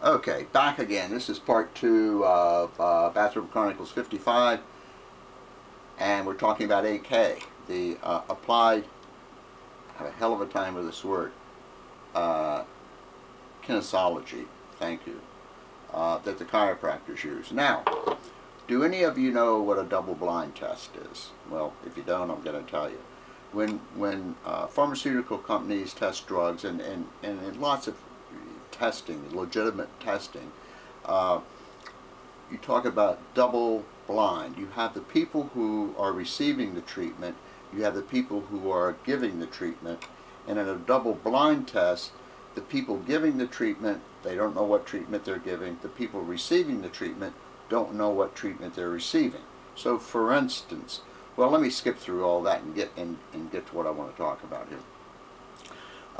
Okay, back again. This is part 2 of Bathrobe Chronicles 55, and we're talking about AK, the applied, I have a hell of a time with this word, kinesiology, thank you, that the chiropractors use. Now, do any of you know what a double-blind test is? Well, if you don't, I'm going to tell you. When pharmaceutical companies test drugs, and lots of testing, legitimate testing, you talk about double blind. You have the people who are receiving the treatment, you have the people who are giving the treatment, and in a double blind test, the people giving the treatment, they don't know what treatment they're giving. The people receiving the treatment don't know what treatment they're receiving. So for instance, well, let me skip through all that and get to what I want to talk about here.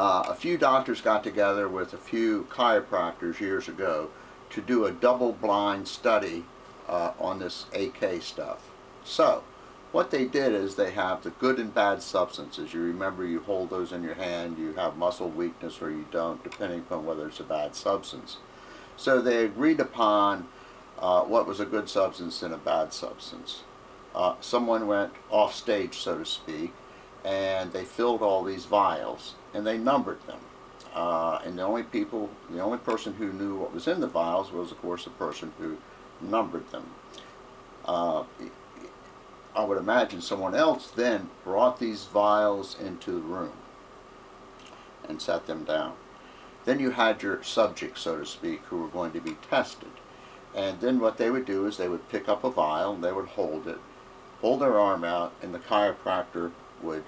A few doctors got together with a few chiropractors years ago to do a double-blind study on this AK stuff. So, what they did is they have the good and bad substances. You remember, you hold those in your hand, you have muscle weakness or you don't, depending upon whether it's a bad substance. So they agreed upon what was a good substance and a bad substance. Someone went off stage, so to speak, and they filled all these vials and they numbered them. And the only person who knew what was in the vials was, of course, the person who numbered them. I would imagine someone else then brought these vials into the room and set them down. Then you had your subjects, so to speak, who were going to be tested. And then what they would do is they would pick up a vial and they would hold it, hold their arm out, and the chiropractor would,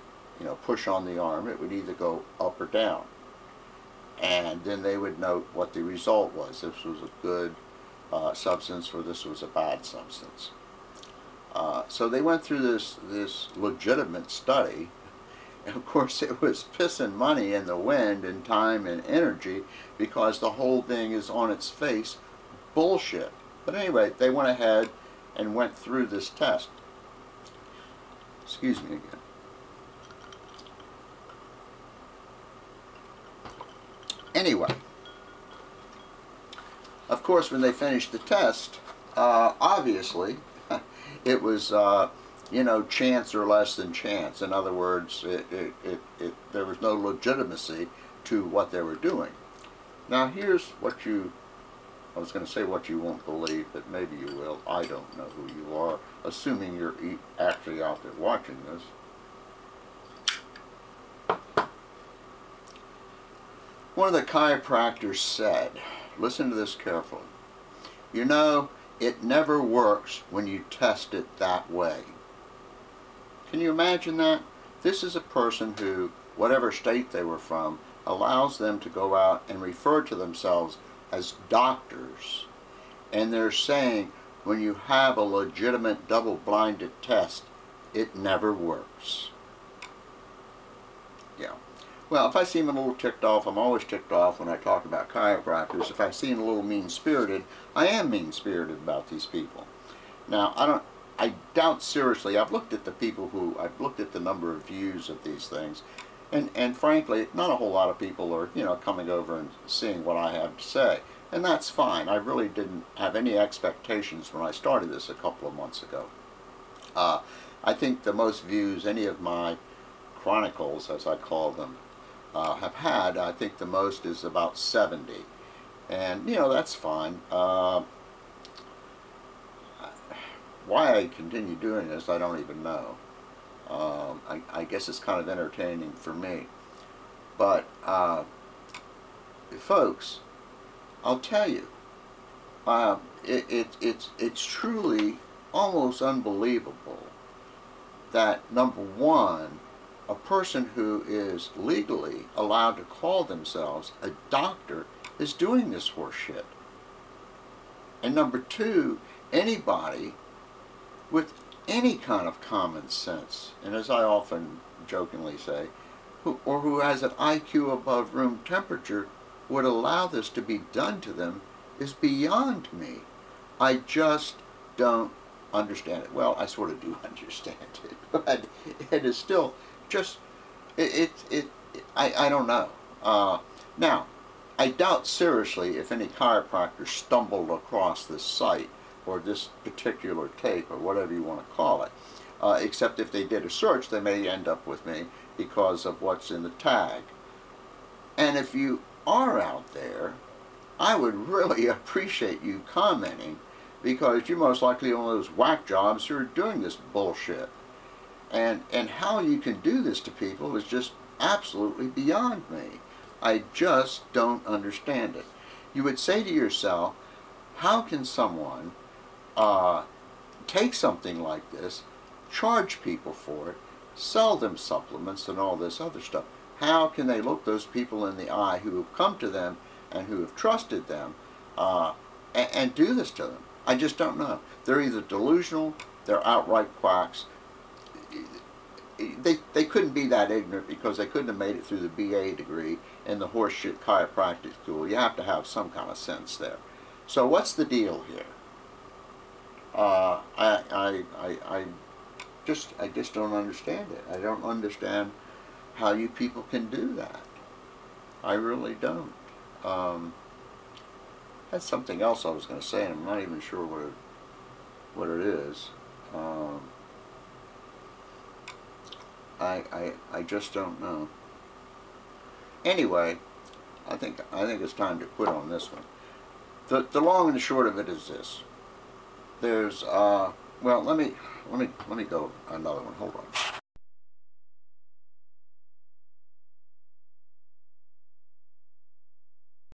push on the arm. It would either go up or down. And then they would note what the result was. This was a good substance or this was a bad substance. So they went through this legitimate study. And of course it was pissing money in the wind and time and energy, because the whole thing is on its face bullshit. But anyway, they went ahead and went through this test. Excuse me again. Anyway, of course, when they finished the test, obviously, it was, chance or less than chance. In other words, there was no legitimacy to what they were doing. Now, here's what I was going to say what you won't believe, but maybe you will. I don't know who you are, assuming you're actually out there watching this. One of the chiropractors said, listen to this carefully, it never works when you test it that way. Can you imagine that? This is a person who, whatever state they were from, allows them to go out and refer to themselves as doctors. And they're saying when you have a legitimate double-blinded test, it never works. Yeah. Well, if I seem a little ticked off, I'm always ticked off when I talk about chiropractors. If I seem a little mean-spirited, I am mean-spirited about these people. Now, I doubt seriously, I've looked at the number of views of these things, and frankly, not a whole lot of people are, coming over and seeing what I have to say. And that's fine. I really didn't have any expectations when I started this a couple of months ago. I think the most views any of my chronicles, as I call them, have had, I think the most is about 70. And, that's fine. Why I continue doing this, I don't even know. I guess it's kind of entertaining for me. But, folks, I'll tell you, it's truly almost unbelievable that, number one, a person who is legally allowed to call themselves a doctor is doing this horse shit. And number two, anybody with any kind of common sense, and as I often jokingly say, who has an IQ above room temperature would allow this to be done to them is beyond me. I just don't understand it. Well, I sort of do understand it, but it is still just, I don't know. Now, I doubt seriously if any chiropractor stumbled across this site or this particular tape or whatever you want to call it. Except if they did a search, they may end up with me because of what's in the tag. And if you are out there, I would really appreciate you commenting, because you're most likely one of those whack jobs who are doing this bullshit. And how you can do this to people is just absolutely beyond me. I just don't understand it. You would say to yourself, how can someone take something like this, charge people for it, sell them supplements and all this other stuff? How can they look those people in the eye who have come to them and who have trusted them and do this to them? I just don't know. They're either delusional, they're outright quacks. They couldn't be that ignorant, because they couldn't have made it through the BA degree in the horseshit chiropractic school. You have to have some kind of sense there. So what's the deal here? I just don't understand it. I don't understand how you people can do that. I really don't. That's something else I was going to say, and I'm not even sure what it is. I just don't know. Anyway, I think it's time to quit on this one. The long and the short of it is this. There's well, let me go another one. Hold on.